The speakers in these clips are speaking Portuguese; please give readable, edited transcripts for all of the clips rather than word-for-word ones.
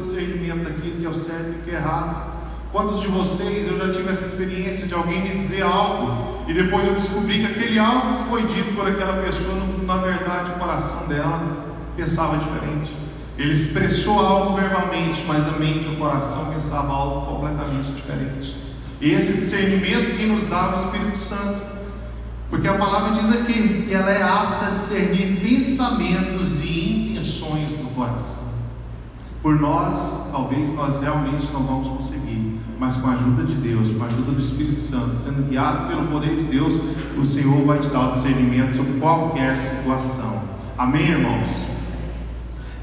discernimento daquilo que é o certo e o que é errado. Quantos de vocês, eu já tive essa experiência de alguém me dizer algo e depois eu descobri que aquele algo que foi dito por aquela pessoa, na verdade o coração dela pensava diferente. Ele expressou algo verbalmente, mas a mente e o coração pensavam algo completamente diferente. E esse discernimento quem nos dá é o Espírito Santo, porque a palavra diz aqui que ela é apta a discernir pensamentos e intenções do coração. Por nós, talvez nós realmente não vamos conseguir, mas com a ajuda de Deus, com a ajuda do Espírito Santo, sendo guiados pelo poder de Deus, o Senhor vai te dar o discernimento sobre qualquer situação. Amém, irmãos?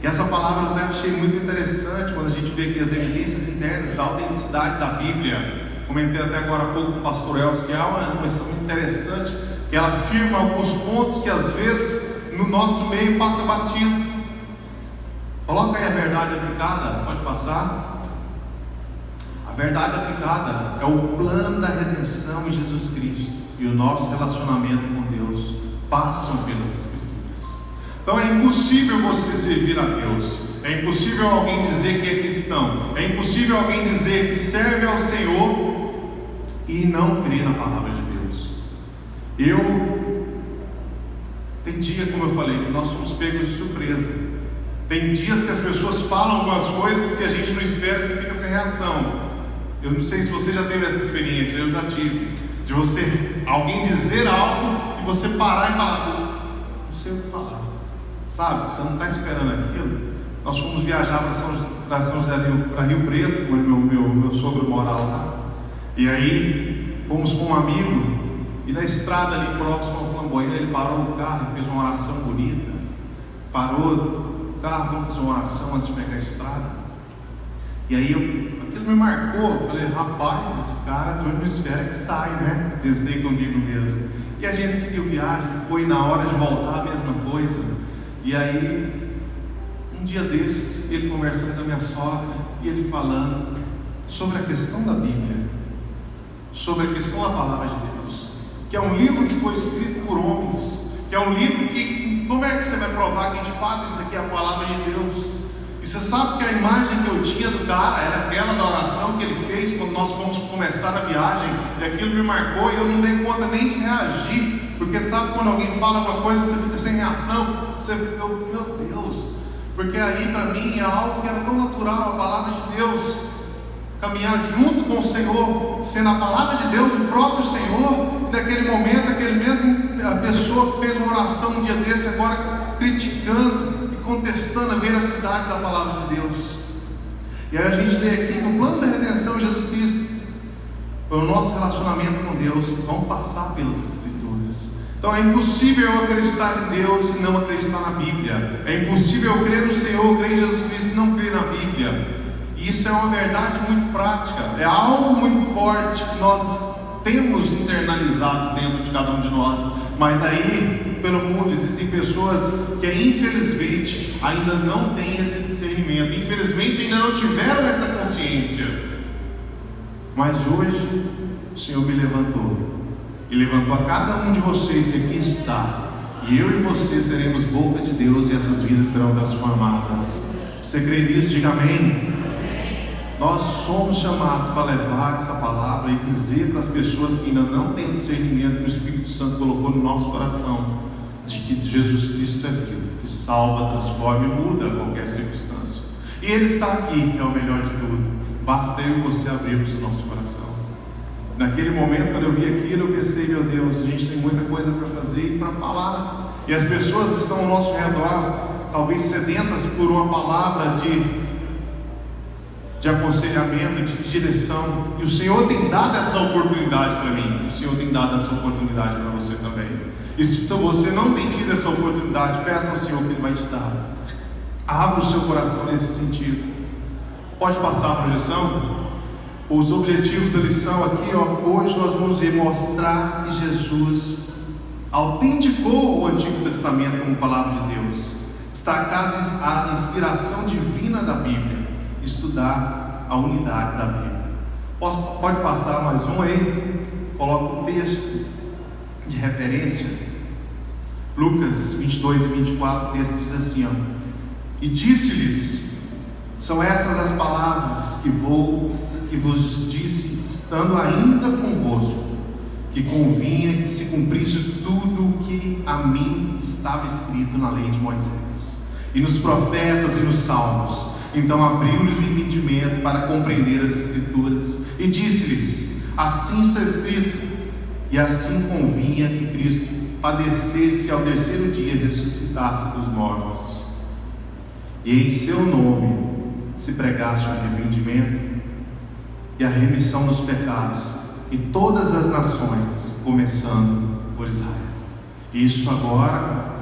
E essa palavra eu até achei muito interessante quando a gente vê aqui as evidências internas da autenticidade da Bíblia. Comentei até agora há pouco com o pastor Elcio, que é uma lição muito interessante, que ela afirma alguns pontos que às vezes no nosso meio passa batido. Coloca aí a verdade aplicada, pode passar. A verdade aplicada é o plano da redenção em Jesus Cristo, e o nosso relacionamento com Deus passam pelas Escrituras. Então é impossível você servir a Deus, é impossível alguém dizer que é cristão, é impossível alguém dizer que serve ao Senhor e não crer na palavra de Deus. Tem dia, como eu falei, que nós somos pegos de surpresa. Tem dias que as pessoas falam algumas coisas que a gente não espera e você fica sem reação. Eu não sei se você já teve essa experiência, eu já tive, de alguém dizer algo e você parar e falar, não sei o que falar, sabe? Você não está esperando aquilo. Nós fomos viajar para São José, para Rio Preto, onde meu sogro mora lá. E aí fomos com um amigo, e na estrada ali próximo ao Flamboyant, ele parou o carro e fez uma oração bonita. Parou o carro, vamos fazer uma oração antes de pegar a estrada. E aí aquilo me marcou. Eu falei, rapaz, esse cara não espera que saia, né? Pensei comigo mesmo. E a gente seguiu viagem, foi na hora de voltar a mesma coisa. E aí, um dia desses, ele conversando com a minha sogra, e ele falando sobre a questão da Bíblia, sobre a questão da palavra de Deus, que é um livro que foi escrito por homens, que é um livro que, como é que você vai provar que de fato isso aqui é a palavra de Deus? E você sabe que a imagem que eu tinha do cara era aquela da oração que ele fez quando nós fomos começar a viagem, e aquilo me marcou, e eu não dei conta nem de reagir, porque sabe quando alguém fala alguma coisa que você fica sem reação, meu Deus, porque aí para mim é algo que era tão natural, a palavra de Deus, caminhar junto com o Senhor, sendo a palavra de Deus o próprio Senhor. Naquele momento, a pessoa que fez uma oração um dia desse, agora criticando e contestando a veracidade da palavra de Deus. E aí a gente lê aqui que o plano da redenção em Jesus Cristo, o nosso relacionamento com Deus, vão passar pelas Escrituras. Então é impossível eu acreditar em Deus e não acreditar na Bíblia. É impossível eu crer no Senhor, crer em Jesus Cristo e não crer na Bíblia. E isso é uma verdade muito prática, é algo muito forte que nós temos internalizados dentro de cada um de nós. Mas aí, pelo mundo, existem pessoas que infelizmente ainda não têm esse discernimento, infelizmente ainda não tiveram essa consciência. Mas hoje o Senhor me levantou, e levantou a cada um de vocês que aqui está, e eu e você seremos boca de Deus, e essas vidas serão transformadas. Você crê nisso? Diga amém. Nós somos chamados para levar essa palavra e dizer para as pessoas que ainda não têm o discernimento que o Espírito Santo colocou no nosso coração, de que Jesus Cristo é vivo, que salva, transforma e muda qualquer circunstância. E Ele está aqui, é o melhor de tudo. Basta eu e você abrirmos o nosso coração. Naquele momento, quando eu vi aquilo, eu pensei, meu Deus, a gente tem muita coisa para fazer e para falar. E as pessoas estão ao nosso redor, talvez sedentas por uma palavra de aconselhamento, de direção, e o Senhor tem dado essa oportunidade para mim, o Senhor tem dado essa oportunidade para você também. E se você não tem tido essa oportunidade, peça ao Senhor que Ele vai te dar. Abra o seu coração nesse sentido. Pode passar a projeção? Os objetivos da lição aqui, hoje nós vamos mostrar que Jesus autenticou o Antigo Testamento como palavra de Deus, destacar a inspiração divina da Bíblia, estudar a unidade da Bíblia. Pode passar mais um aí? Coloca o texto de referência, Lucas 22 e 24, o texto diz assim, e disse-lhes, São essas as palavras que vos disse, estando ainda convosco, que convinha que se cumprisse tudo o que a mim estava escrito na lei de Moisés, e nos profetas e nos salmos. Então abriu-lhes o entendimento para compreender as Escrituras, e disse-lhes: assim está escrito, e assim convinha que Cristo padecesse e ao terceiro dia ressuscitasse dos mortos, e em seu nome se pregasse o arrependimento e a remissão dos pecados e todas as nações, começando por Israel. Isso agora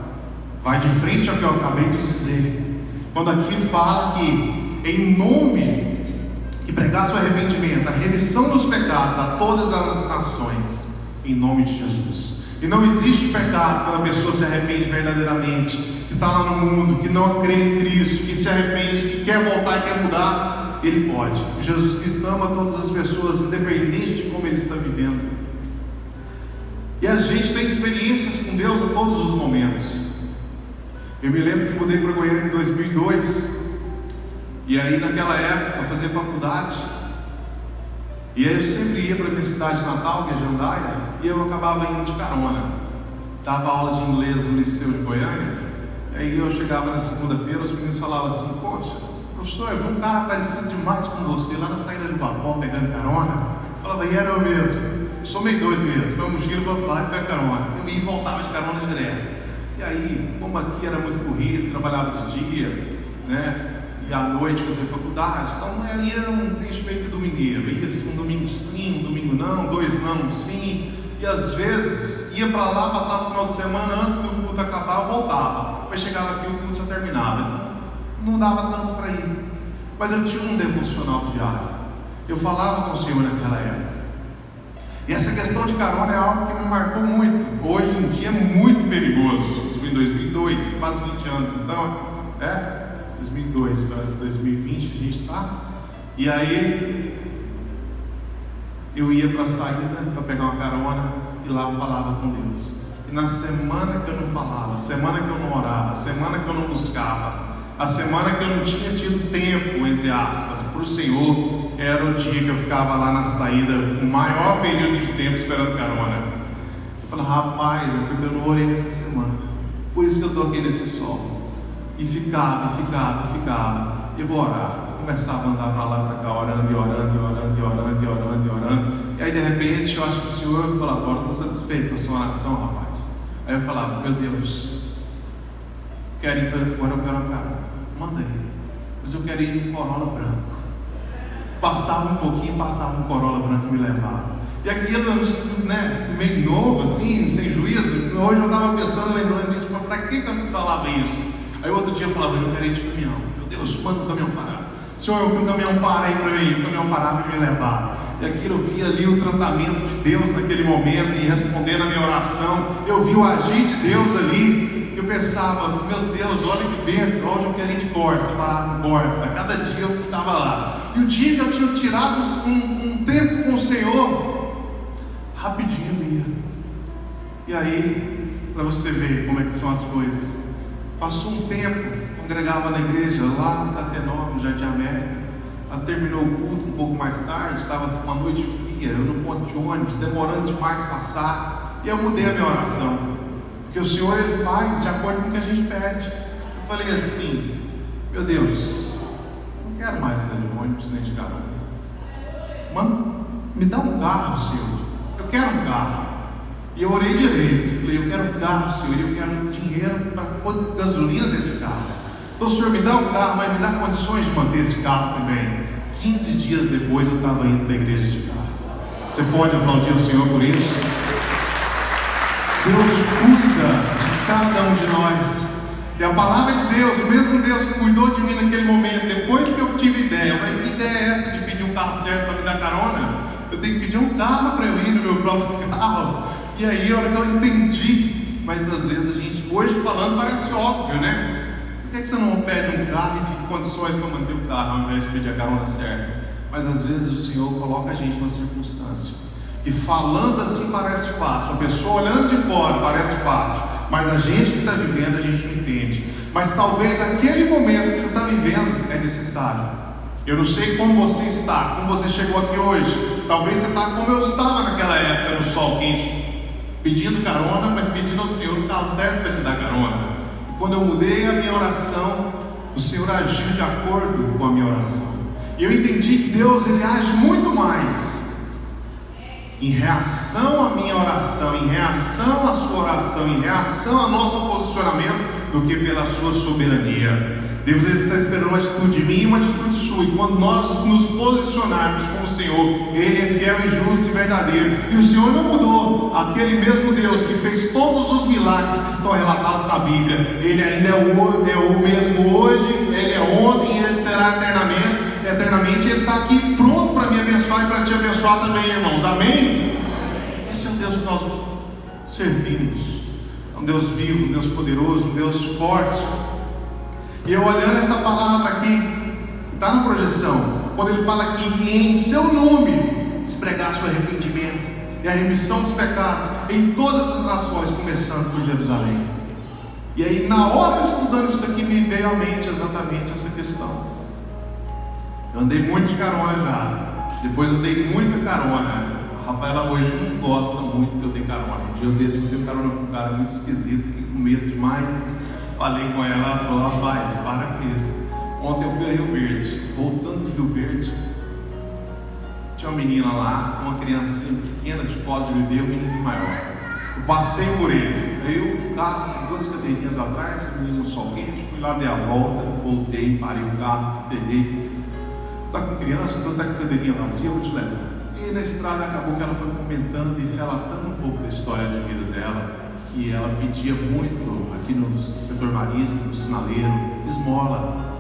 vai de frente ao que eu acabei de dizer, quando aqui fala que em nome, que pregasse o arrependimento, a remissão dos pecados a todas as nações, em nome de Jesus. E não existe pecado quando a pessoa se arrepende verdadeiramente, que está lá no mundo, que não crê em Cristo, que se arrepende, que quer voltar e quer mudar. Ele pode. Jesus Cristo ama todas as pessoas, independente de como ele está vivendo. E a gente tem experiências com Deus a todos os momentos. Eu me lembro que mudei para Goiânia em 2002, e aí naquela época eu fazia faculdade, e aí eu sempre ia para a minha cidade natal, que é Jandaia, e eu acabava indo de carona. Dava aula de inglês no Liceu de Goiânia, e aí eu chegava na segunda-feira, os meninos falavam assim: poxa, professor, eu vi um cara parecido demais com você lá na saída do Guapó pegando carona. Eu falava: e era eu mesmo, eu sou meio doido mesmo, foi um giro para o outro lado e pegar carona. Eu ia e voltava de carona direto. E aí, como aqui era muito corrido, trabalhava de dia, né? E à noite fazia faculdade, então aí era um crente meio que domingueiro, ia assim, um domingo sim, um domingo não, 2 não, um sim, e às vezes ia para lá, passava o final de semana, antes do culto acabar eu voltava, mas chegava aqui o culto já terminava, então não dava tanto para ir, mas eu tinha um devocional diário, eu falava com o Senhor naquela época, e essa questão de carona é algo que me marcou muito. Hoje em dia é muito perigoso. Isso foi em 2002, tem quase 20 anos, então 2002 para 2020 a gente está. E aí eu ia para a saída para pegar uma carona, e lá eu falava com Deus. E na semana que eu não falava, a semana que eu não orava, a semana que eu não buscava, a semana que eu não tinha tido tempo, entre aspas, para o Senhor, era o dia que eu ficava lá na saída, o maior período de tempo esperando carona. Eu falava: rapaz, é porque eu não orei essa semana, por isso que eu estou aqui nesse sol. E ficava. Eu vou orar. Eu começava a andar para lá e para cá, orando. E aí de repente eu acho que o Senhor falava: agora eu estou satisfeito com a sua oração, rapaz. Aí eu falava: meu Deus, agora eu quero uma carona. Manda aí. Mas eu quero ir em Corolla branco. Passava um pouquinho, passava um Corolla branco e me levava. E aquilo, né, meio novo assim, sem juízo. Hoje eu estava pensando, lembrando disso, mas para que eu falava isso? Aí outro dia eu falava: eu quero ir de caminhão. Meu Deus, manda o caminhão parar. Senhor, eu quero que o caminhão para aí para mim. O caminhão parava e me levava. E aquilo, eu via ali o tratamento de Deus naquele momento, e respondendo a minha oração, eu vi o agir de Deus ali. Eu pensava: meu Deus, olha que bênção. Hoje eu quero ir de Corsa, parava em Corsa. Cada dia eu ficava lá. E o dia que eu tinha tirado um tempo com o Senhor, rapidinho eu ia. E aí, para você ver como é que são as coisas, passou um tempo, congregava na igreja lá da T9, no Jardim América. Ela terminou o culto um pouco mais tarde, estava uma noite fria, eu no ponto de ônibus, demorando demais passar, e eu mudei a minha oração, porque o Senhor, Ele faz de acordo com o que a gente pede. Eu falei assim: meu Deus, não quero mais andar de ônibus nem de carona. Mano, me dá um carro, Senhor, eu quero um carro. E eu orei direito, eu falei: eu quero um carro, Senhor, e eu quero dinheiro para pôr gasolina nesse carro. Então, Senhor, me dá um carro, mas me dá condições de manter esse carro também. 15 dias depois eu estava indo para a igreja de carro. Você pode aplaudir o Senhor por isso? Deus cuida de cada um de nós. E a palavra de Deus, o mesmo Deus que cuidou de mim naquele momento, depois que eu tive ideia, mas que ideia é essa de pedir um carro certo para me dar carona? Eu tenho que pedir um carro para eu ir no meu próprio carro. E aí, a hora que eu entendi, mas às vezes a gente, hoje falando, parece óbvio, né? Por que você não pede um carro e de condições para manter o carro, ao invés de pedir a carona certa? Mas às vezes o Senhor coloca a gente numa circunstância que, falando assim, parece fácil. A pessoa olhando de fora parece fácil, mas a gente que está vivendo, a gente não entende. mas talvez aquele momento que você está vivendo é necessário. Eu não sei como você está, como você chegou aqui hoje. Talvez você está como eu estava naquela época, no sol quente, pedindo carona, mas pedindo ao Senhor o carro certo para te dar carona. E quando eu mudei a minha oração, o Senhor agiu de acordo com a minha oração. E eu entendi que Deus, Ele age muito mais em reação à minha oração, em reação à sua oração, em reação ao nosso posicionamento, do que pela sua soberania. Deus, Ele está esperando uma atitude minha e uma atitude sua, e quando nós nos posicionarmos com o Senhor, Ele é fiel e justo e verdadeiro, e o Senhor não mudou. Aquele mesmo Deus que fez todos os milagres que estão relatados na Bíblia, Ele ainda é o mesmo hoje, Ele é ontem e Ele será eternamente. Ele está aqui pronto para me abençoar e para te abençoar também, irmãos. Amém? Esse é o Deus que nós servimos. É um Deus vivo, um Deus poderoso, um Deus forte. E eu olhando essa palavra aqui, que está na projeção, quando ele fala que em seu nome se pregasse o arrependimento e a remissão dos pecados em todas as nações, começando por Jerusalém. E aí, na hora estudando isso aqui, me veio à mente exatamente essa questão. Eu andei muito de carona já, depois eu dei muita carona. A Rafaela hoje não gosta muito que eu dei carona. Um dia eu dei carona com um cara muito esquisito, fiquei com medo demais. Falei com ela, ela falou: rapaz, para com isso. Ontem eu fui a Rio Verde, voltando de Rio Verde, tinha uma menina lá, uma criancinha pequena de colo de bebê, um menino maior. Eu passei por eles, aí eu, um carro com 2 cadeirinhas atrás, esse menino no sol quente, fui lá, dei a volta, voltei, parei o carro, peguei. Você está com criança, então está com cadeirinha vazia, eu vou te levar. E na estrada acabou que ela foi comentando e relatando um pouco da história de vida dela, que ela pedia muito aqui no setor marista, no sinaleiro, esmola.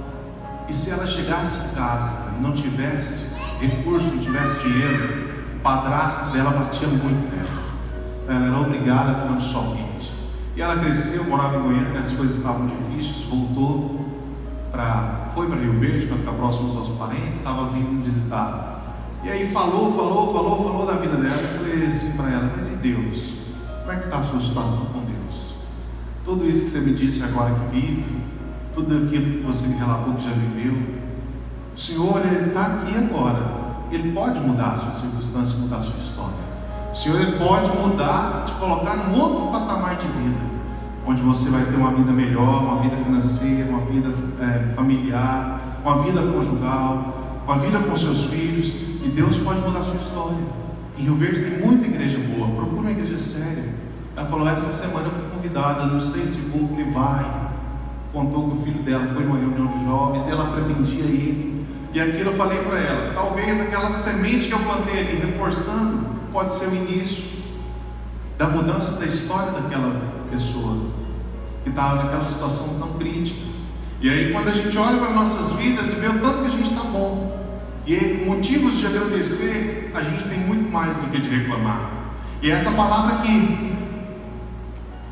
E se ela chegasse em casa e não tivesse recurso, não tivesse dinheiro, o padrasto dela batia muito nela. Ela era obrigada a ficar no sol quente. E ela cresceu, morava em Goiânia, as coisas estavam difíceis, voltou, foi para Rio Verde para ficar próximo dos seus parentes, estava vindo visitar. E aí falou da vida dela. Eu falei assim para ela: mas e Deus? Como é que está a sua situação com Deus? Tudo isso que você me disse agora que vive, tudo aquilo que você me relatou que já viveu, o Senhor, Ele está aqui agora. Ele pode mudar a sua circunstância, mudar a sua história. O Senhor, Ele pode mudar, te colocar num outro patamar de vida, onde você vai ter uma vida melhor, uma vida financeira, uma vida familiar, uma vida conjugal, uma vida com seus filhos. E Deus pode mudar a sua história. Em Rio Verde tem muita igreja boa, procura uma igreja séria. Ela falou: essa semana eu fui convidada, não sei se vou. Falei: vai. Contou que o filho dela foi numa reunião de jovens e ela pretendia ir. E aquilo eu falei para ela: talvez aquela semente que eu plantei ali, reforçando, pode ser o início da mudança da história daquela pessoa que estava naquela situação tão crítica. E aí, quando a gente olha para nossas vidas e vê o tanto que a gente está bom, e motivos de agradecer, a gente tem muito mais do que de reclamar. E essa palavra aqui,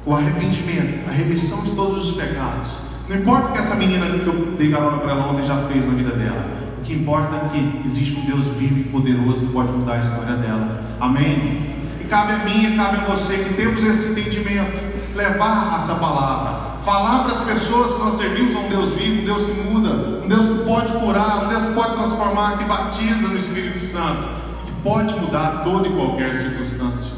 o arrependimento, a remissão de todos os pecados. Não importa o que essa menina que eu dei carona para ela ontem já fez na vida dela. O que importa é que existe um Deus vivo e poderoso que pode mudar a história dela. Amém? E cabe a mim e cabe a você que temos esse entendimento, levar essa palavra, falar para as pessoas que nós servimos a um Deus vivo, um Deus que muda, um Deus que pode curar, um Deus que pode transformar, que batiza no Espírito Santo, que pode mudar toda e qualquer circunstância.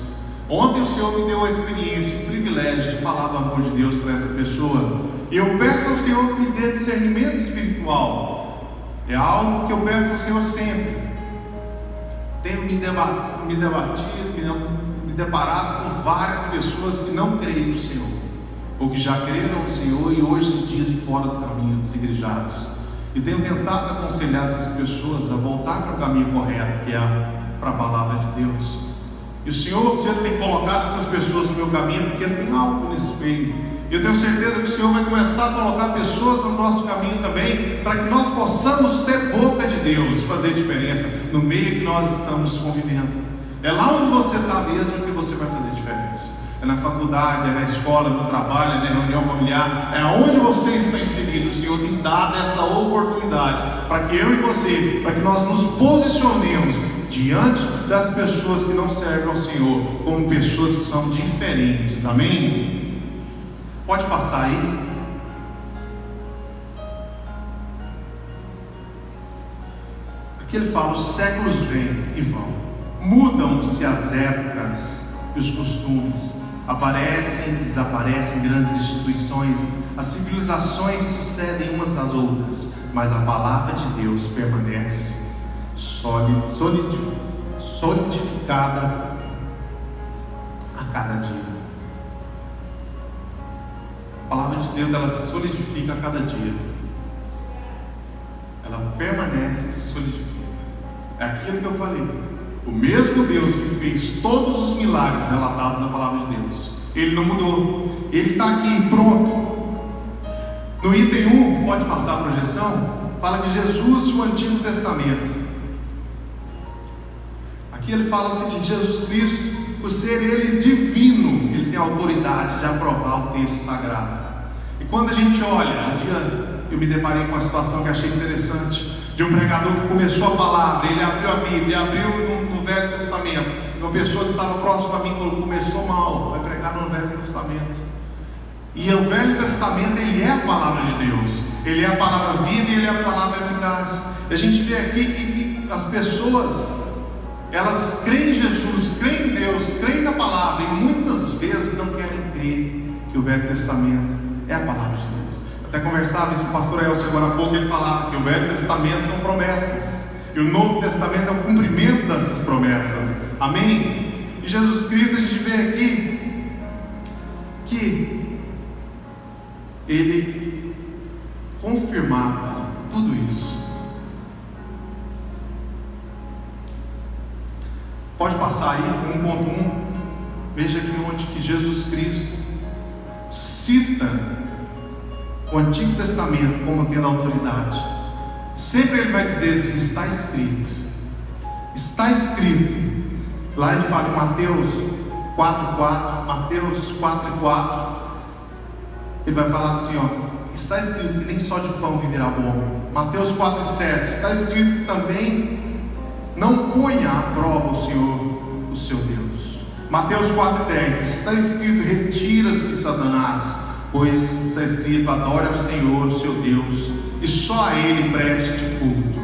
Ontem o Senhor me deu a experiência, o privilégio de falar do amor de Deus para essa pessoa. E eu peço ao Senhor que me dê discernimento espiritual. É algo que eu peço ao Senhor sempre. Tenho me deparado com várias pessoas que não creem no Senhor, ou que já creram no Senhor e hoje se dizem fora do caminho, desigrejados. E tenho tentado aconselhar essas pessoas a voltar para o caminho correto, que é para a palavra de Deus. E o Senhor, se Ele tem colocado essas pessoas no meu caminho, porque Ele tem algo nesse meio. Eu tenho certeza que o Senhor vai começar a colocar pessoas no nosso caminho também, para que nós possamos ser boca de Deus, fazer diferença no meio que nós estamos convivendo. É lá onde você está mesmo que você vai fazer diferença. É na faculdade, é na escola, no trabalho, é na reunião familiar, é aonde você está inserido. O Senhor tem dado essa oportunidade para que eu e você, para que nós nos posicionemos diante das pessoas que não servem ao Senhor, como pessoas que são diferentes. Amém? Pode passar aí. Aqui ele fala: os séculos vêm e vão, mudam-se as épocas e os costumes, aparecem e desaparecem grandes instituições, as civilizações sucedem umas às outras, mas a palavra de Deus permanece solidificada a cada dia. A palavra de Deus, ela se solidifica a cada dia. Ela permanece e se solidifica. É aquilo que eu falei. O mesmo Deus que fez todos os milagres relatados na palavra de Deus, Ele não mudou. Ele está aqui, pronto. No item 1, pode passar a projeção, fala de Jesus e o Antigo Testamento. Aqui ele fala o seguinte: Jesus Cristo, por ser Ele divino, Ele tem a autoridade de aprovar o texto sagrado. E quando a gente olha, um dia eu me deparei com uma situação que achei interessante, de um pregador que começou a palavra, ele abriu a Bíblia, abriu no Velho Testamento, e uma pessoa que estava próxima a mim falou: começou mal, vai pregar no Velho Testamento. E o Velho Testamento, ele é a palavra de Deus, ele é a palavra viva e ele é a palavra eficaz. E a gente vê aqui que as pessoas, elas creem em Jesus, creem em Deus, creem na palavra, e muitas vezes não querem crer que o Velho Testamento é a palavra de Deus. Até conversava isso com o pastor Elcio agora há pouco, ele falava que o Velho Testamento são promessas, e o Novo Testamento é o cumprimento dessas promessas. Amém? E Jesus Cristo, a gente vê aqui que Ele confirmava tudo isso. Pode passar aí, 1.1. Veja aqui onde que Jesus Cristo cita o Antigo Testamento como tendo autoridade. Sempre ele vai dizer assim: está escrito. Está escrito. Lá ele fala em Mateus 4:4, Mateus 4:4. Ele vai falar assim, ó: está escrito que nem só de pão viverá o homem. Mateus 4:7. Está escrito que também não ponha à prova o Senhor, o seu Deus. Mateus 4:10. Está escrito: retira-se, Satanás, pois está escrito: adore ao Senhor, o seu Deus, e só a Ele preste culto.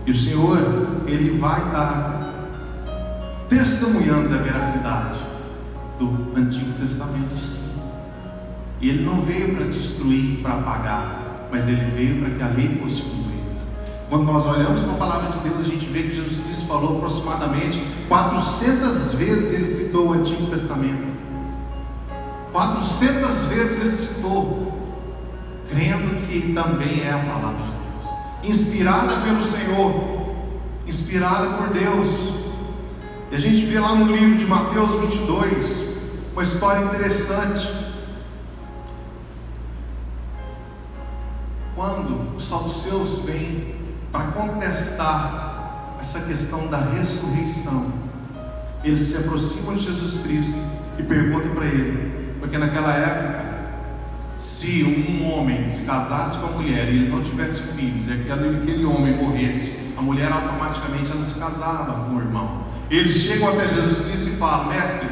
E o Senhor, Ele vai estar testemunhando da veracidade do Antigo Testamento, sim. E Ele não veio para destruir, para apagar, mas Ele veio para que a lei fosse cumprida. Quando nós olhamos para a palavra de Deus, a gente vê que Jesus Cristo falou aproximadamente 400 vezes Ele citou o Antigo Testamento. 400 vezes Ele citou, crendo que também é a palavra de Deus, inspirada pelo Senhor, inspirada por Deus. E a gente vê lá no livro de Mateus 22 uma história interessante. Quando os saduceus vêm para contestar essa questão da ressurreição, eles se aproximam de Jesus Cristo e perguntam para Ele, porque naquela época, se um homem se casasse com a mulher e ele não tivesse filhos, e aquele homem morresse, a mulher automaticamente ela se casava com o irmão. Eles chegam até Jesus Cristo e falam: mestre,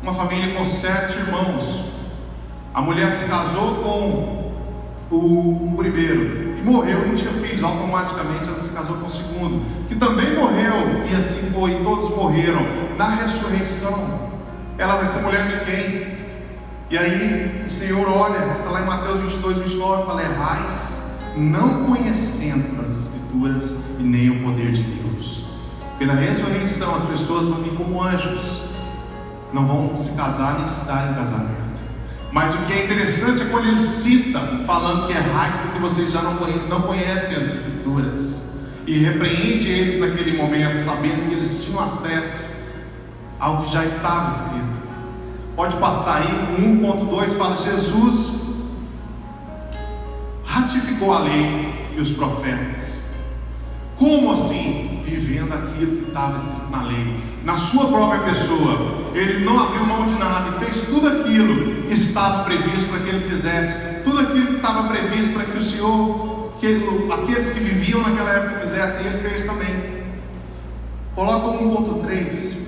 uma família com 7 irmãos, a mulher se casou com o primeiro e morreu, não tinha filhos, automaticamente ela se casou com o segundo, que também morreu, e assim foi, e todos morreram. Na ressurreição, ela vai ser mulher de quem? E aí o Senhor olha, está lá em Mateus 22:29, fala: errais, não conhecendo as Escrituras e nem o poder de Deus. Porque na ressurreição as pessoas vão vir como anjos, não vão se casar nem se dar em casamento. Mas o que é interessante é quando ele cita, falando que errais porque vocês já não conhecem as Escrituras, e repreende eles naquele momento, sabendo que eles tinham acesso ao que já estava escrito. Pode passar aí, 1.2 fala: Jesus ratificou a lei e os profetas. Como assim? Vivendo aquilo que estava escrito na lei, na sua própria pessoa. Ele não abriu mão de nada e fez tudo aquilo que estava previsto para que ele fizesse, tudo aquilo que estava previsto para que o Senhor, aqueles que viviam naquela época fizessem, ele fez também. Coloca 1.3.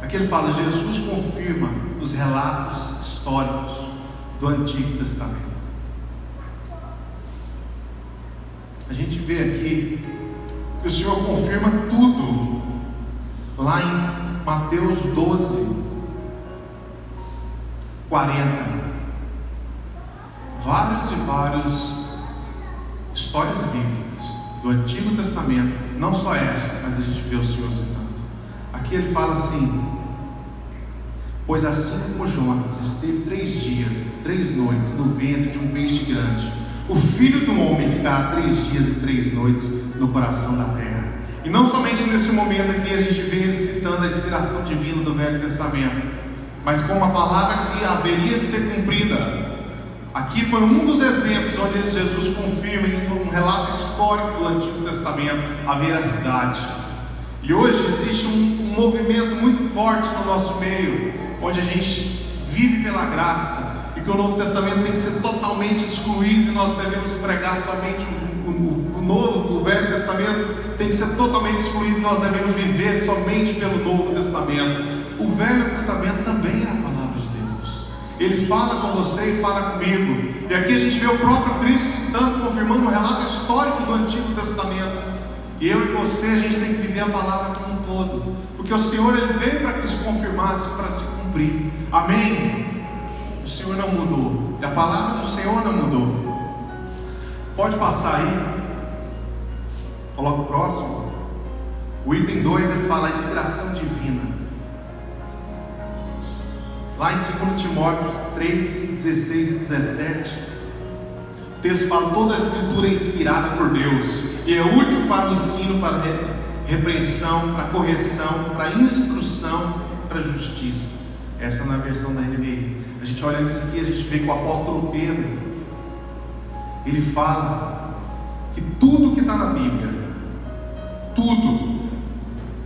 Aqui ele fala: Jesus confirma os relatos históricos do Antigo Testamento. a gente vê aqui que o Senhor confirma tudo lá em Mateus 12, 40. Vários e vários histórias bíblicas do Antigo Testamento, não só essa, mas a gente vê o Senhor citando. Aqui ele fala assim: pois assim como Jonas esteve 3 dias e 3 noites no ventre de um peixe grande, o Filho do Homem ficará 3 dias e 3 noites no coração da terra. E não somente nesse momento aqui a gente vê ele citando a inspiração divina do Velho Testamento, mas com uma palavra que haveria de ser cumprida. Aqui foi um dos exemplos onde Jesus confirma em um relato histórico do Antigo Testamento a veracidade. E hoje existe um movimento muito forte no nosso meio, onde a gente vive pela graça, e que o Novo Testamento tem que ser totalmente excluído, e nós devemos pregar somente o Velho Testamento tem que ser totalmente excluído, e nós devemos viver somente pelo Novo Testamento. O Velho Testamento também é a palavra de Deus. Ele fala com você e fala comigo. E aqui a gente vê o próprio Cristo citando, confirmando um relato histórico do Antigo Testamento. E eu e você, a gente tem que viver a palavra como um todo, porque o Senhor ele veio para que isso confirmasse, para se cumprir. Amém? O Senhor não mudou, e a palavra do Senhor não mudou. Pode passar aí. Coloca o próximo. O item 2 ele fala a inspiração divina. Lá em 2 Timóteo 3, 16 e 17, o texto fala: toda a escritura é inspirada por Deus e é útil para o ensino, para a repreensão, para a correção, para a instrução, para a justiça. Essa é na versão da NVI. A gente olha nisso aqui, a gente vê que o apóstolo Pedro, ele fala que tudo que está na Bíblia, tudo,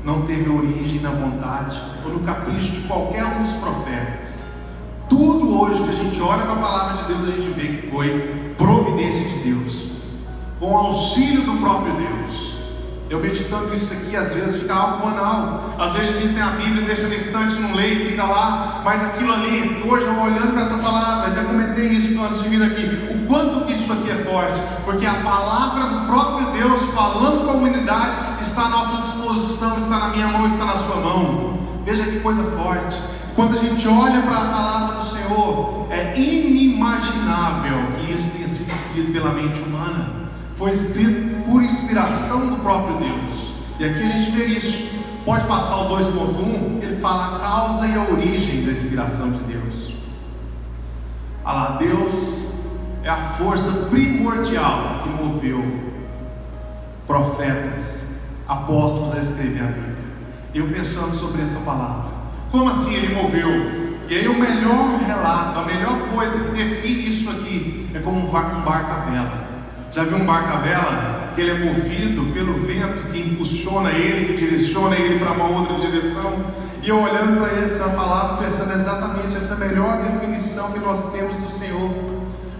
não teve origem na vontade ou no capricho de qualquer um dos profetas. Tudo hoje que a gente olha para a palavra de Deus, a gente vê que foi providência de Deus, com auxílio do próprio Deus. Eu meditando isso aqui, às vezes fica algo banal. Às vezes a gente tem a Bíblia, deixa no estante, não lê e fica lá. Mas aquilo ali, hoje eu olhando para essa palavra, já comentei isso antes de vir aqui, o quanto que isso aqui é forte, porque a palavra do próprio Deus falando com a humanidade está à nossa disposição, está na minha mão, está na sua mão. Veja que coisa forte. Quando a gente olha para a palavra do Senhor, é inimaginável que isso tenha sido escrito pela mente humana. Foi escrito por inspiração do próprio Deus. E aqui a gente vê isso. Pode passar o 2.1, ele fala a causa e a origem da inspiração de Deus. Ah lá, Deus é a força primordial que moveu profetas, apóstolos a escrever a Bíblia. Eu pensando sobre essa palavra, como assim ele moveu? E aí o melhor relato, a melhor coisa que define isso aqui é como um barco à vela. Já viu um barco à vela? Que ele é movido pelo vento que impulsiona ele, que direciona ele para uma outra direção. E eu olhando para essa palavra, pensando exatamente essa melhor definição que nós temos do Senhor.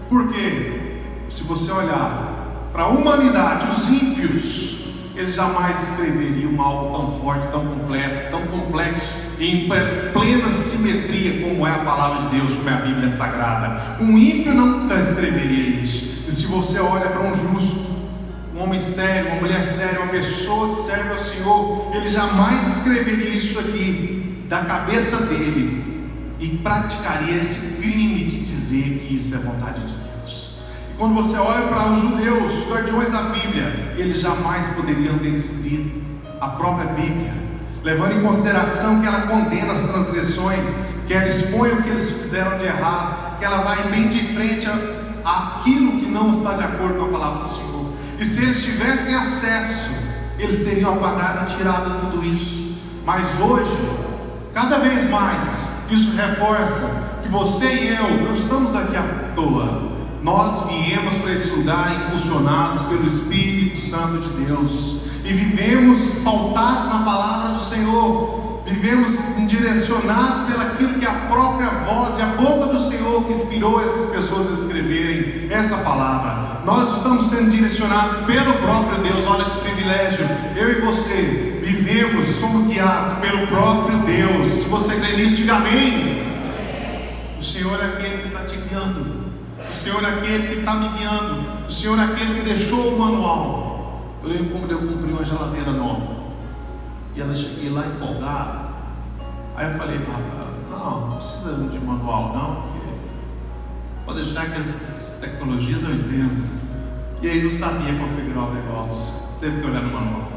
Porque se você olhar para a humanidade, os ímpios, eles jamais escreveriam algo tão forte, tão completo, tão complexo, em plena simetria como é a palavra de Deus, como é a Bíblia Sagrada. Um ímpio nunca escreveria isso. E se você olha para um justo, um homem sério, uma mulher séria, uma pessoa que serve ao Senhor, ele jamais escreveria isso aqui da cabeça dele e praticaria esse crime de dizer que isso é vontade de Deus. E quando você olha para os judeus, os guardiões da Bíblia, eles jamais poderiam ter escrito a própria Bíblia, levando em consideração que ela condena as transgressões, que ela expõe o que eles fizeram de errado, que ela vai bem de frente àquilo que não está de acordo com a palavra do Senhor. E se eles tivessem acesso, eles teriam apagado e tirado tudo isso. Mas hoje, cada vez mais, isso reforça que você e eu não estamos aqui à toa. Nós viemos para esse lugar impulsionados pelo Espírito Santo de Deus e vivemos pautados na palavra do Senhor. Vivemos direcionados pelaquilo que a própria voz e a boca do Senhor que inspirou essas pessoas a escreverem essa palavra. Nós estamos sendo direcionados pelo próprio Deus. Olha que privilégio, eu e você vivemos, somos guiados pelo próprio Deus. Se você crê nisso, diga amém. O Senhor é aquele que está te guiando. O Senhor é aquele que está me guiando. O Senhor é aquele que deixou o manual. Eu lembro como eu comprei uma geladeira nova, e ela cheguei lá empolgado. Aí eu falei para Rafael: não precisa de manual não, porque pode deixar que as tecnologias eu entendo. E aí não sabia configurar o negócio, teve que olhar no manual.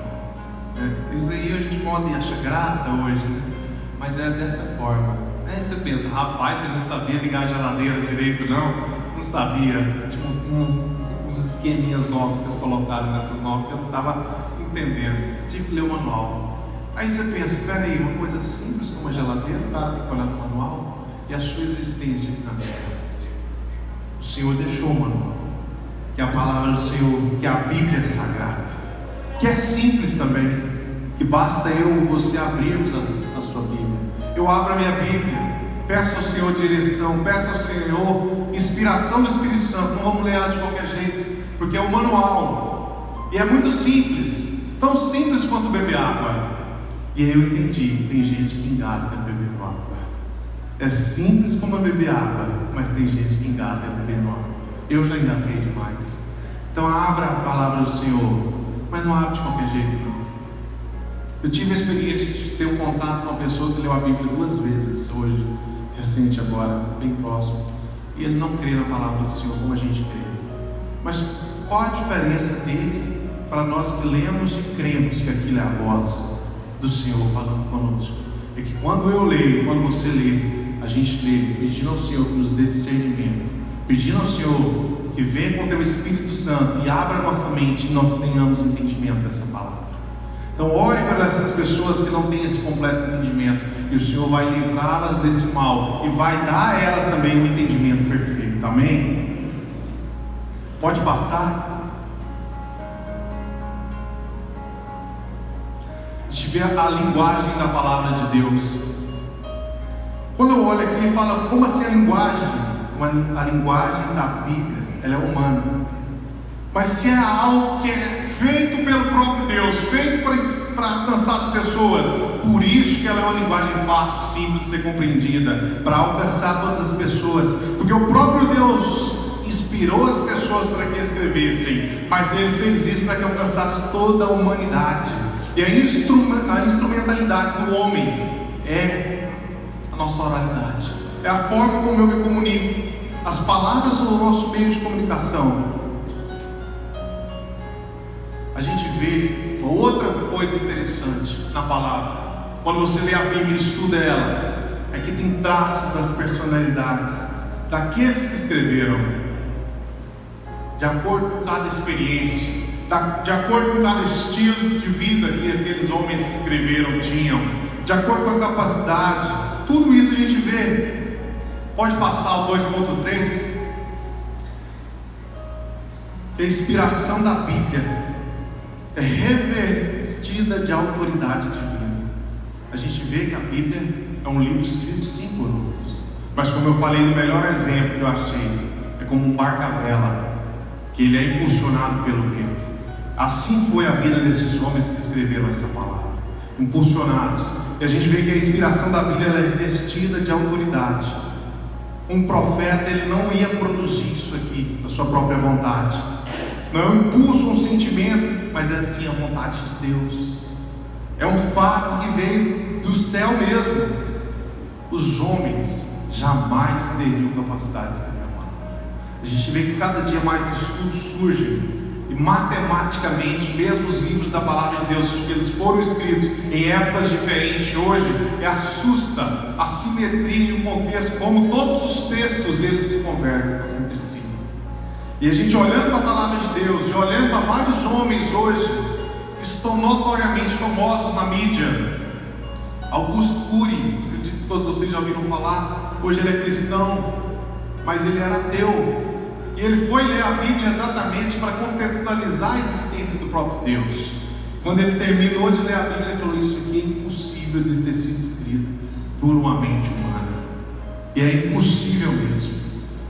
Isso aí a gente pode achar graça hoje, né? Mas é dessa forma. Aí você pensa: rapaz, ele não sabia ligar a geladeira direito, não sabia. Tinha uns esqueminhas novos que eles colocaram nessas novas que eu não estava entendendo. Tive que ler o manual. Aí você pensa: peraí, uma coisa simples como a geladeira, o cara tem que olhar no manual. E a sua existência aqui na terra, o Senhor deixou o manual, que é a palavra do Senhor, que a Bíblia é sagrada, que é simples também, que basta eu ou você abrirmos a sua Bíblia. Eu abro a minha Bíblia, peço ao Senhor direção, peço ao Senhor inspiração do Espírito Santo. Não vamos ler ela de qualquer jeito, porque é um manual, e é muito simples, tão simples quanto beber água. E aí eu entendi que tem gente que engasga bebendo água. É simples como beber água, mas tem gente que engasga bebendo água. Eu já engasguei demais. Então abra a palavra do Senhor, mas não abre de qualquer jeito não. Eu tive a experiência de ter um contato com uma pessoa que leu a Bíblia 2 vezes hoje, recente agora, bem próximo, e ele não crê na palavra do Senhor como a gente crê. Mas qual a diferença dele para nós que lemos e cremos que aquilo é a voz do Senhor falando conosco? É que quando eu leio, quando você lê, a gente lê pedindo ao Senhor que nos dê discernimento, pedindo ao Senhor que venha com o teu Espírito Santo e abra a nossa mente e nós tenhamos entendimento dessa palavra. Então ore por essas pessoas que não têm esse completo entendimento, e o Senhor vai livrá-las desse mal e vai dar a elas também um entendimento perfeito. Amém? Pode passar. A gente vê a linguagem da palavra de Deus. Quando eu olho aqui e falo, como assim a linguagem? A linguagem da Bíblia, ela é humana. Mas se é algo que é feito pelo próprio Deus, feito para alcançar as pessoas, por isso que ela é uma linguagem fácil, simples de ser compreendida, para alcançar todas as pessoas, porque o próprio Deus inspirou as pessoas para que escrevessem, mas Ele fez isso para que alcançasse toda a humanidade. E a instrumentalidade do homem é a nossa oralidade, é a forma como eu me comunico. As palavras são o nosso meio de comunicação. A gente vê outra coisa interessante na palavra, quando você lê a Bíblia e estuda ela, é que tem traços das personalidades daqueles que escreveram, de acordo com cada experiência, de acordo com cada estilo de vida que aqueles homens que escreveram tinham, de acordo com a capacidade. Tudo isso a gente vê. Pode passar o 2.3. A inspiração da Bíblia é revestida de autoridade divina. A gente vê que a Bíblia é um livro escrito sim por homens, mas como eu falei, o melhor exemplo que eu achei é como um barco-vela, que ele é impulsionado pelo vento. Assim foi a vida desses homens que escreveram essa palavra, impulsionados. E a gente vê que a inspiração da Bíblia ela é revestida de autoridade. Um profeta, ele não ia produzir isso aqui da sua própria vontade. Não é um impulso, um sentimento, mas é assim a vontade de Deus. É um fato que veio do céu mesmo. Os homens jamais teriam capacidade de escrever a palavra. A gente vê que cada dia mais estudos surgem, e matematicamente, mesmo os livros da palavra de Deus, que eles foram escritos em épocas diferentes hoje, assusta a simetria e o contexto, como todos os textos eles se conversam entre si. E a gente olhando para a palavra de Deus, e olhando para vários homens hoje, que estão notoriamente famosos na mídia. Augusto Cury, acredito que todos vocês já ouviram falar. Hoje ele é cristão, mas ele era ateu. E ele foi ler a Bíblia exatamente para contextualizar a existência do próprio Deus. Quando ele terminou de ler a Bíblia, ele falou: isso aqui é impossível de ter sido escrito por uma mente humana. E é impossível mesmo.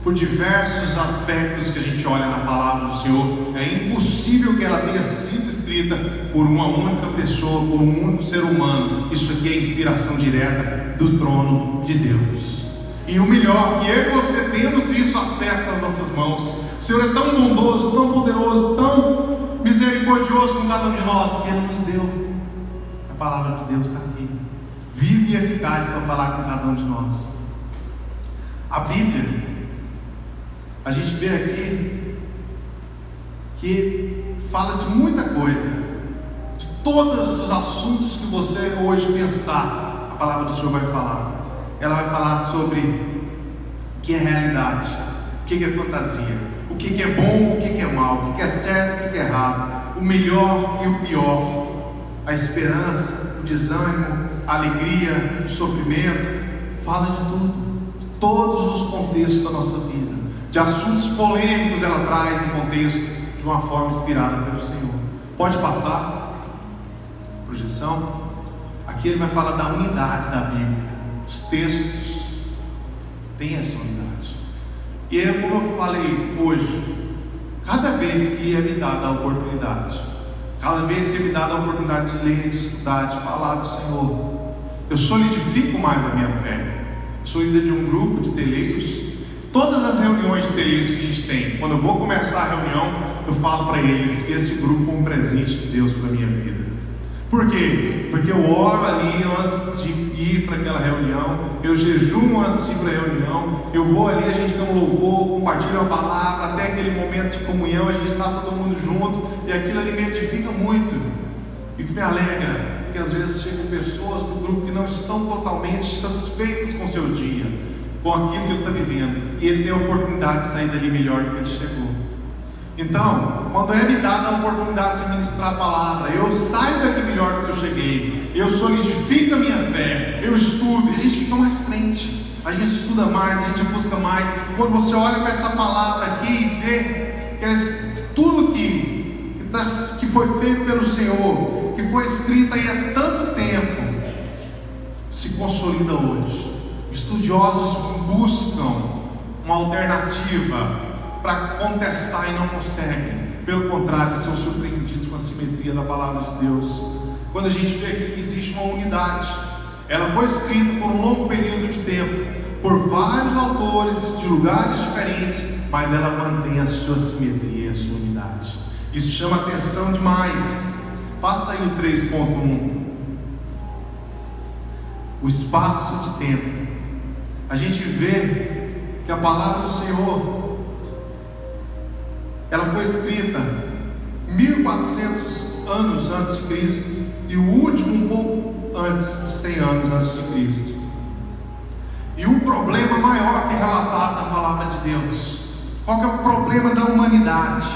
Por diversos aspectos que a gente olha na palavra do Senhor, é impossível que ela tenha sido escrita por uma única pessoa, por um único ser humano. Isso aqui é inspiração direta do trono de Deus. E o melhor, que eu e você temos isso acesso nas nossas mãos. O Senhor é tão bondoso, tão poderoso, tão misericordioso com cada um de nós, que Ele nos deu. A palavra de Deus está aqui, vive e eficaz para falar com cada um de nós. A Bíblia, a gente vê aqui que fala de muita coisa, de todos os assuntos que você hoje pensar, a palavra do Senhor vai falar. Ela vai falar sobre o que é realidade, o que é fantasia, o que é bom, o que é mal, o que é certo, o que é errado, o melhor e o pior, a esperança, o desânimo, a alegria, o sofrimento. Fala de tudo, de todos os contextos da nossa vida, de assuntos polêmicos. Ela traz em contexto de uma forma inspirada pelo Senhor. Pode passar projeção. Aqui ele vai falar da unidade da Bíblia. Os textos têm essa unidade. E é como eu falei hoje, cada vez que é me dada a oportunidade, cada vez que é me dada a oportunidade de ler, de estudar, de falar do Senhor, eu solidifico mais a minha fé. Eu sou líder de um grupo de teleiros. Todas as reuniões de teleiros que a gente tem, quando eu vou começar a reunião, eu falo para eles que esse grupo é um presente de Deus para a minha vida. Por quê? Porque eu oro ali antes de ir para aquela reunião, eu jejuo antes de ir para a reunião, eu vou ali, a gente dá um louvor, compartilha a palavra, até aquele momento de comunhão, a gente está todo mundo junto, e aquilo ali me edifica muito. E o que me alegra é que às vezes chegam pessoas do grupo que não estão totalmente satisfeitas com o seu dia, com aquilo que ele está vivendo, e ele tem a oportunidade de sair dali melhor do que ele chegou. Então, quando é me dada a oportunidade de ministrar a palavra, eu saio daqui melhor do que eu cheguei, eu solidifico a minha fé, eu estudo, e a gente fica mais crente, a gente estuda mais, a gente busca mais. E quando você olha para essa palavra aqui e vê que tudo que foi feito pelo Senhor, que foi escrito aí há tanto tempo, se consolida hoje. Estudiosos buscam uma alternativa para contestar e não conseguem. Pelo contrário, são surpreendidos com a simetria da palavra de Deus. Quando a gente vê aqui que existe uma unidade, ela foi escrita por um longo período de tempo, por vários autores de lugares diferentes, mas ela mantém a sua simetria e a sua unidade. Isso chama atenção demais. Passa aí o 3.1. O espaço de tempo. A gente vê que a palavra do Senhor, ela foi escrita 1400 anos antes de Cristo, e o último um pouco antes de 100 anos antes de Cristo. E o problema maior que é relatado na palavra de Deus, qual que é o problema da humanidade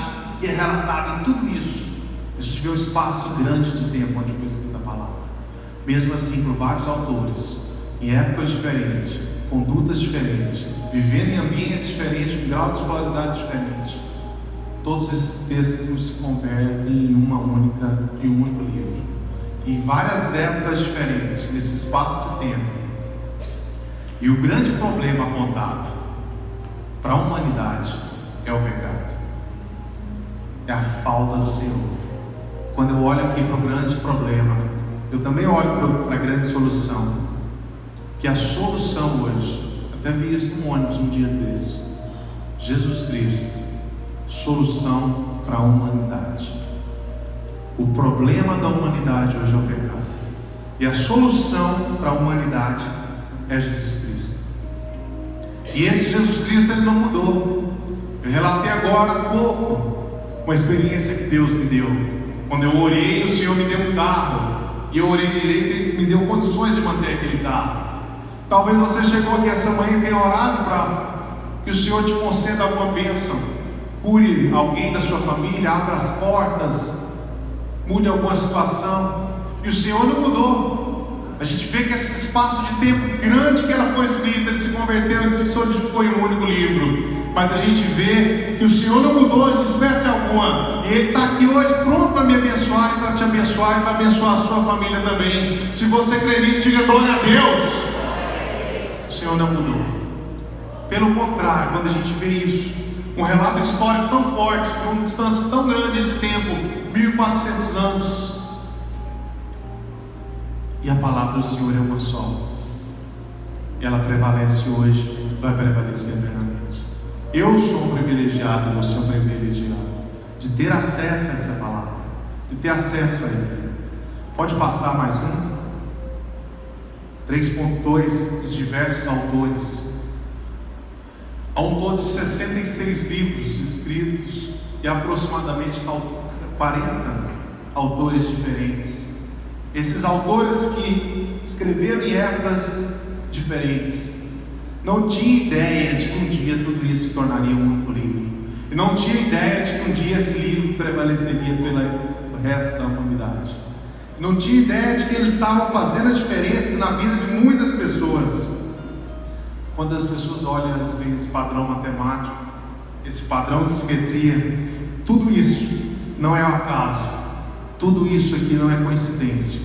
que é relatado em tudo isso? A gente vê um espaço grande de tempo onde foi escrita a palavra. Mesmo assim, por vários autores, em épocas diferentes, condutas diferentes, vivendo em ambientes diferentes, com grau de escolaridade diferente, todos esses textos se convertem em um único livro, em várias épocas diferentes, nesse espaço de tempo. E o grande problema apontado para a humanidade é o pecado, é a falta do Senhor. Quando eu olho aqui para o grande problema, eu também olho para a grande solução, que a solução hoje, até vi isso no ônibus um dia desse, Jesus Cristo, solução para a humanidade. O problema da humanidade hoje é o pecado, e a solução para a humanidade é Jesus Cristo. E esse Jesus Cristo, ele não mudou. Eu relatei agora há pouco uma experiência que Deus me deu. Quando eu orei, o Senhor me deu um carro, e eu orei direito e me deu condições de manter aquele carro. Talvez você chegou aqui essa manhã e tenha orado para que o Senhor te conceda alguma bênção, cure alguém da sua família, abra as portas, mude alguma situação, e o Senhor não mudou. A gente vê que esse espaço de tempo grande que ela foi escrita, ele se converteu e se solidificou em um único livro. Mas a gente vê que o Senhor não mudou de espécie alguma, e Ele está aqui hoje pronto para me abençoar e para te abençoar e para abençoar a sua família também. Se você crê nisso, diga glória a Deus. O Senhor não mudou. Pelo contrário, quando a gente vê isso, um relato histórico tão forte, de uma distância tão grande de tempo, 1400 anos, e a palavra do Senhor é uma só, e ela prevalece hoje, vai prevalecer eternamente. Eu sou um privilegiado e você é um privilegiado de ter acesso a essa palavra, de ter acesso a ele. Pode passar mais um? 3.2, os diversos autores. Há um todo de 66 livros escritos e aproximadamente 40 autores diferentes. Esses autores que escreveram em épocas diferentes não tinham ideia de que um dia tudo isso se tornaria um único livro, e não tinha ideia de que um dia esse livro prevaleceria pelo resto da humanidade. Não tinha ideia de que eles estavam fazendo a diferença na vida de muitas pessoas. Quando as pessoas olham, elas veem esse padrão matemático, esse padrão de simetria. Tudo isso não é um acaso, tudo isso aqui não é coincidência.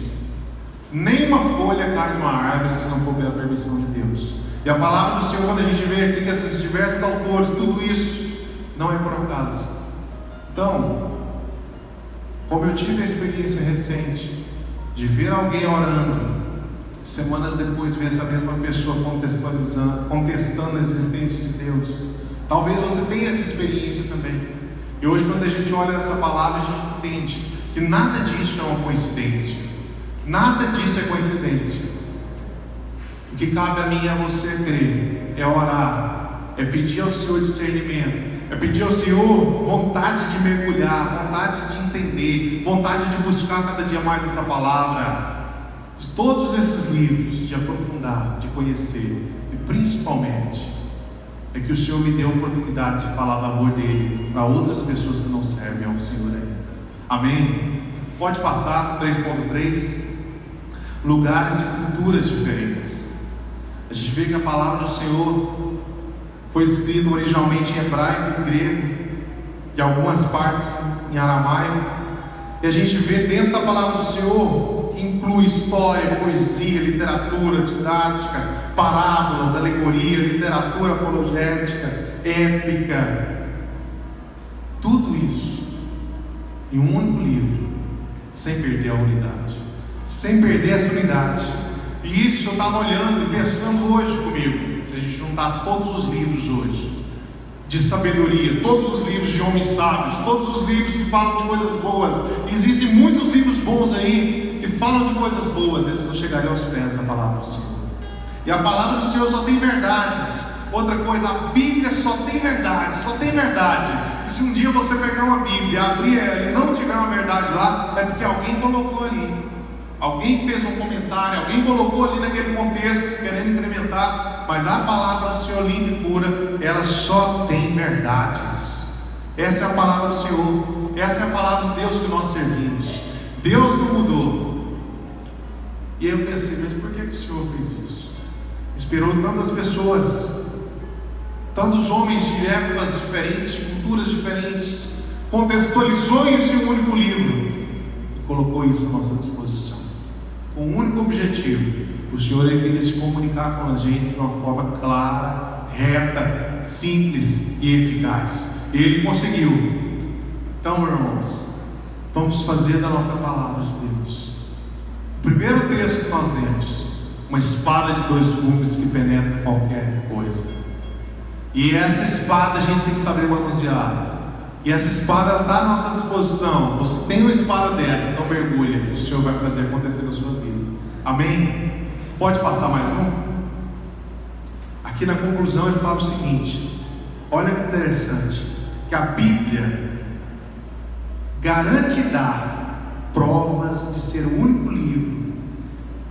Nenhuma folha cai de uma árvore se não for pela permissão de Deus. E a palavra do Senhor, quando a gente vê aqui que esses diversos autores, tudo isso não é por acaso. Então, como eu tive a experiência recente de ver alguém orando, semanas depois ver essa mesma pessoa contestando a existência de Deus, talvez você tenha essa experiência também. E hoje, quando a gente olha essa palavra, a gente entende que nada disso é uma coincidência, nada disso é coincidência. O que cabe a mim e a você crer, é orar, é pedir ao Senhor discernimento, é pedir ao Senhor vontade de mergulhar, vontade de entender, vontade de buscar cada dia mais essa palavra, de todos esses livros, de aprofundar, de conhecer, e principalmente é que o Senhor me deu a oportunidade de falar do amor dele para outras pessoas que não servem ao Senhor ainda. Amém? Pode passar. 3.3, lugares e culturas diferentes. A gente vê que a palavra do Senhor foi escrita originalmente em hebraico, grego e algumas partes em aramaico, e a gente vê dentro da palavra do Senhor que inclui história, poesia, literatura, didática, parábolas, alegoria, literatura apologética, épica, tudo isso em um único livro, sem perder a unidade, sem perder essa unidade. E isso eu estava olhando e pensando hoje comigo, se a gente juntasse todos os livros hoje de sabedoria, todos os livros de homens sábios, todos os livros que falam de coisas boas, existem muitos livros bons aí que falam de coisas boas, eles não chegariam aos pés da palavra do Senhor. E a palavra do Senhor só tem verdades. Outra coisa, a Bíblia só tem verdade, só tem verdade. E se um dia você pegar uma Bíblia, abrir ela e não tiver uma verdade lá, é porque alguém colocou ali. Alguém fez um comentário, alguém colocou ali naquele contexto, querendo incrementar, mas a palavra do Senhor limpa e pura, ela só tem verdades. Essa é a palavra do Senhor, essa é a palavra de Deus que nós servimos. Deus não mudou. E aí eu pensei, mas por que o Senhor fez isso? Inspirou tantas pessoas, tantos homens de épocas diferentes, de culturas diferentes, contextualizou isso em um único livro e colocou isso à nossa disposição. Com um único objetivo: o Senhor queria se comunicar com a gente de uma forma clara, reta, simples e eficaz. E Ele conseguiu. Então, irmãos, vamos fazer da nossa palavra de Deus. O primeiro texto que nós lemos: uma espada de dois gumes que penetra qualquer coisa. E essa espada a gente tem que saber manusear. E essa espada está à nossa disposição. Você tem uma espada dessa, então mergulha. O Senhor vai fazer acontecer na sua vida. Amém? Pode passar mais um? Aqui na conclusão ele fala o seguinte: olha que interessante, que a Bíblia garante dar provas de ser o único livro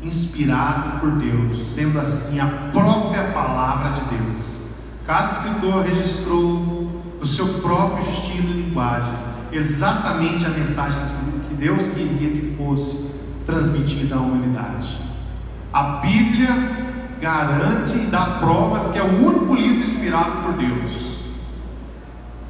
inspirado por Deus, sendo assim a própria palavra de Deus. Cada escritor registrou no seu próprio estilo e linguagem exatamente a mensagem que Deus queria que fosse transmitida à humanidade. A Bíblia garante e dá provas que é o único livro inspirado por Deus.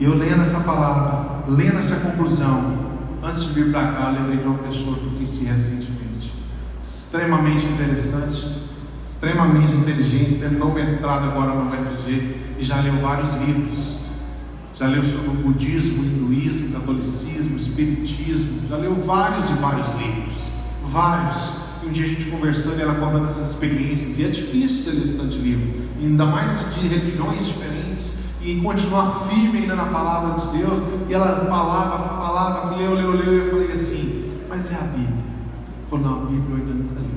E eu lendo essa palavra, lendo essa conclusão, antes de vir para cá, eu lembrei de uma pessoa que eu conheci recentemente, extremamente interessante, extremamente inteligente, terminou o mestrado agora no UFG e já leu vários livros. Já leu sobre o budismo, o hinduísmo, o catolicismo, o espiritismo, já leu vários e vários livros, vários. E um dia a gente conversando e ela contando essas experiências, e é difícil ser ler esse tanto de livro, ainda mais de religiões diferentes, em continuar firme ainda na palavra de Deus. E ela falava, leu, e eu falei assim: mas e a Bíblia? Falou: não, a Bíblia eu ainda nunca li.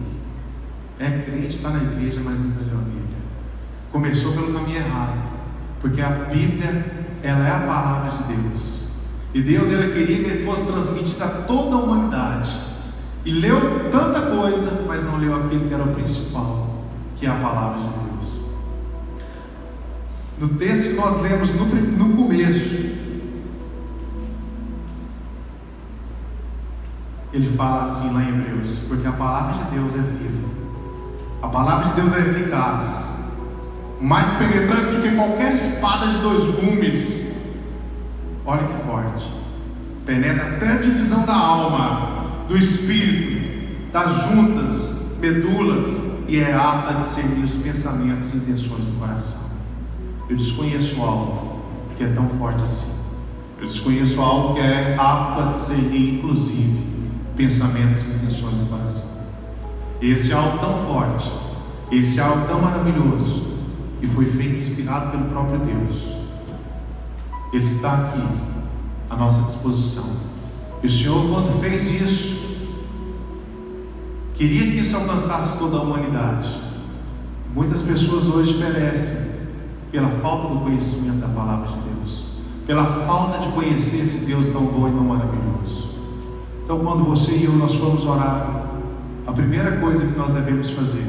É crente, está na igreja, mas nunca leu a Bíblia. Começou pelo caminho errado, porque a Bíblia, ela é a palavra de Deus, e Deus, ele queria que ele fosse transmitida a toda a humanidade. E leu tanta coisa, mas não leu aquilo que era o principal, que é a palavra de Deus. No texto que nós lemos no começo, ele fala assim lá em Hebreus: porque a palavra de Deus é viva, a palavra de Deus é eficaz, mais penetrante do que qualquer espada de 2 gumes. Olha que forte, penetra até a divisão da alma, do espírito, das juntas, medulas, e é apta a discernir os pensamentos e intenções do coração. Eu desconheço algo que é tão forte assim. Eu desconheço algo que é apto a discernir, inclusive, pensamentos e intenções do coração. Esse é algo tão forte, esse é algo tão maravilhoso, que foi feito inspirado pelo próprio Deus. Ele está aqui à nossa disposição. E o Senhor, quando fez isso, queria que isso alcançasse toda a humanidade. Muitas pessoas hoje perecem pela falta do conhecimento da palavra de Deus, pela falta de conhecer esse Deus tão bom e tão maravilhoso. Então, quando você e eu nós formos orar, a primeira coisa que nós devemos fazer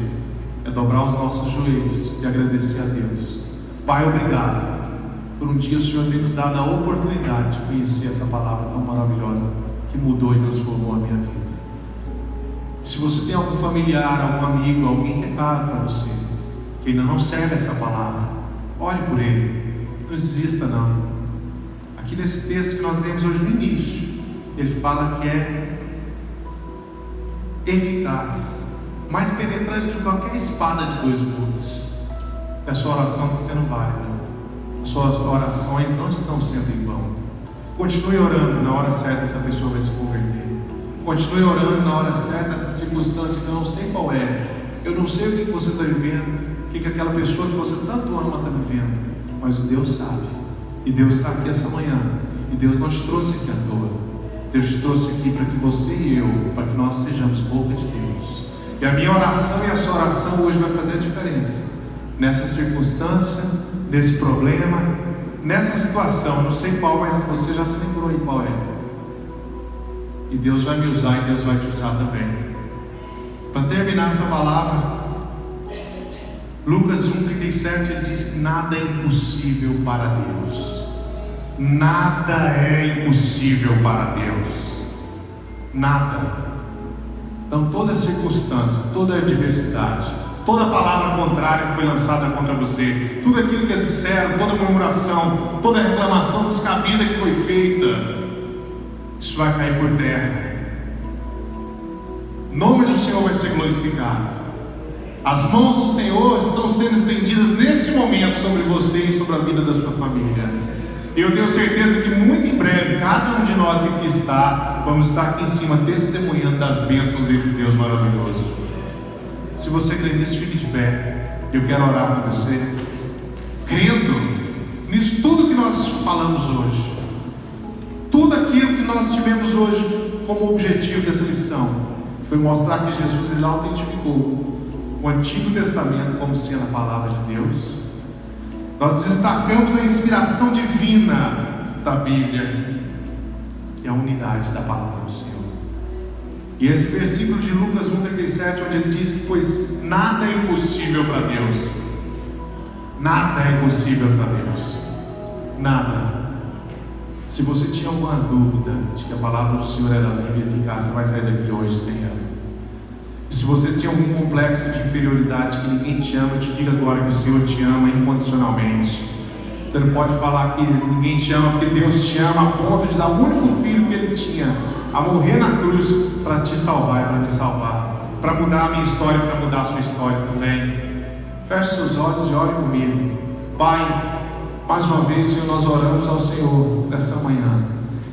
é dobrar os nossos joelhos e agradecer a Deus. Pai, obrigado por um dia o Senhor ter nos dado a oportunidade de conhecer essa palavra tão maravilhosa, que mudou e transformou a minha vida. Se você tem algum familiar, algum amigo, alguém que é caro para você, que ainda não serve essa palavra, ore por ele, não desista não. Aqui nesse texto que nós lemos hoje no início, ele fala que é eficaz, mais penetrante do que qualquer espada de 2 gumes. E a sua oração está sendo válida, as suas orações não estão sendo em vão. Continue orando, na hora certa essa pessoa vai se converter. Continue orando, na hora certa essa circunstância que eu não sei qual é, eu não sei o que você está vivendo, o que aquela pessoa que você tanto ama está vivendo, mas o Deus sabe. E Deus está aqui essa manhã, e Deus não te trouxe aqui à toa. Deus te trouxe aqui para que você e eu, para que nós sejamos boca de Deus. E a minha oração e a sua oração hoje vai fazer a diferença nessa circunstância, nesse problema, nessa situação. Não sei qual, mas você já se lembrou aí qual é. E Deus vai me usar, e Deus vai te usar também. Para terminar essa palavra, Lucas 1,37, ele diz que nada é impossível para Deus. Nada é impossível para Deus. Nada. Então toda circunstância, toda adversidade, toda palavra contrária que foi lançada contra você, tudo aquilo que eles disseram, toda murmuração, toda reclamação descabida que foi feita, isso vai cair por terra. O nome do Senhor vai ser glorificado. As mãos do Senhor estão sendo estendidas nesse momento sobre você e sobre a vida da sua família. E eu tenho certeza que muito em breve, cada um de nós que aqui está, vamos estar aqui em cima testemunhando das bênçãos desse Deus maravilhoso. Se você crê nisso, fique de pé. Eu quero orar com você, crendo nisso tudo que nós falamos hoje, tudo aquilo que nós tivemos hoje como objetivo dessa lição, foi mostrar que Jesus, ele autentificou o Antigo Testamento como sendo a palavra de Deus. Nós destacamos a inspiração divina da Bíblia e a unidade da palavra do Senhor. E esse versículo de Lucas 1,37, onde ele diz que pois nada é impossível para Deus. Nada é impossível para Deus. Nada. Se você tinha alguma dúvida de que a palavra do Senhor era viva e eficaz, você vai sair daqui hoje sem ela. E se você tinha algum complexo de inferioridade, que ninguém te ama, eu te digo agora que o Senhor te ama incondicionalmente. Você não pode falar que ninguém te ama, porque Deus te ama a ponto de dar o único filho que Ele tinha a morrer na cruz para te salvar e para me salvar, para mudar a minha história, para mudar a sua história também. Feche seus olhos e ore comigo. Pai, mais uma vez, Senhor, nós oramos ao Senhor nessa manhã,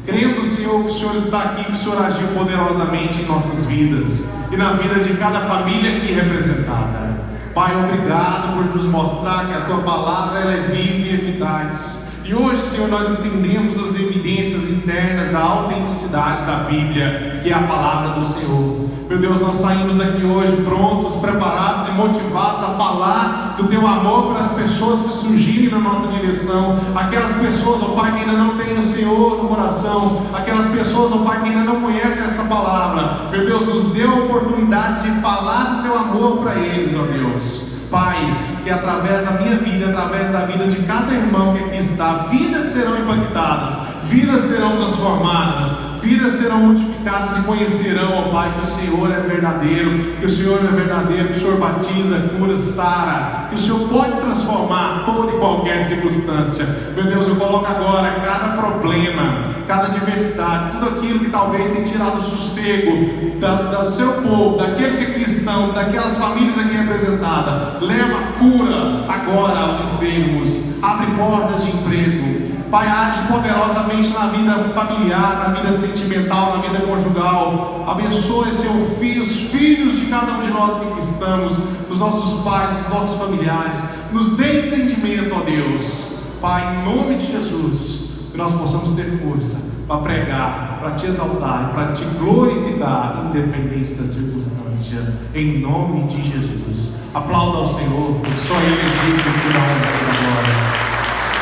crendo, Senhor, que o Senhor está aqui, que o Senhor agiu poderosamente em nossas vidas e na vida de cada família aqui representada. Pai, obrigado por nos mostrar que a Tua palavra ela é viva e eficaz. E hoje, Senhor, nós entendemos as evidências internas da autenticidade da Bíblia, que é a palavra do Senhor. Meu Deus, nós saímos daqui hoje prontos, preparados e motivados a falar do Teu amor para as pessoas que surgirem na nossa direção. Aquelas pessoas, ó Pai, que ainda não têm o Senhor no coração. Aquelas pessoas, ó Pai, que ainda não conhecem essa palavra. Meu Deus, nos dê a oportunidade de falar do Teu amor para eles, ó Deus. Pai, que através da minha vida, através da vida de cada irmão que aqui está, vidas serão impactadas, vidas serão transformadas, vidas serão modificadas e conhecerão, ó Pai, que o Senhor é verdadeiro, que o Senhor é verdadeiro, que o Senhor batiza, cura, sara, que o Senhor pode transformar toda e qualquer circunstância. Meu Deus, eu coloco agora cada problema, cada adversidade, tudo aquilo que talvez tenha tirado o sossego do seu povo, daqueles que aqui estão, daquelas famílias aqui representadas. Leva a cura agora aos enfermos, abre portas de emprego. Pai, age poderosamente na vida familiar, na vida sentimental, na vida conjugal. Abençoe, Senhor, os filhos de cada um de nós que aqui estamos, os nossos pais, os nossos familiares. Nos dê entendimento, ó Deus. Pai, em nome de Jesus, que nós possamos ter força para pregar, para Te exaltar, para Te glorificar, independente da circunstância. Em nome de Jesus. Aplauda ao Senhor, só Ele é digno de toda a honra e toda a glória.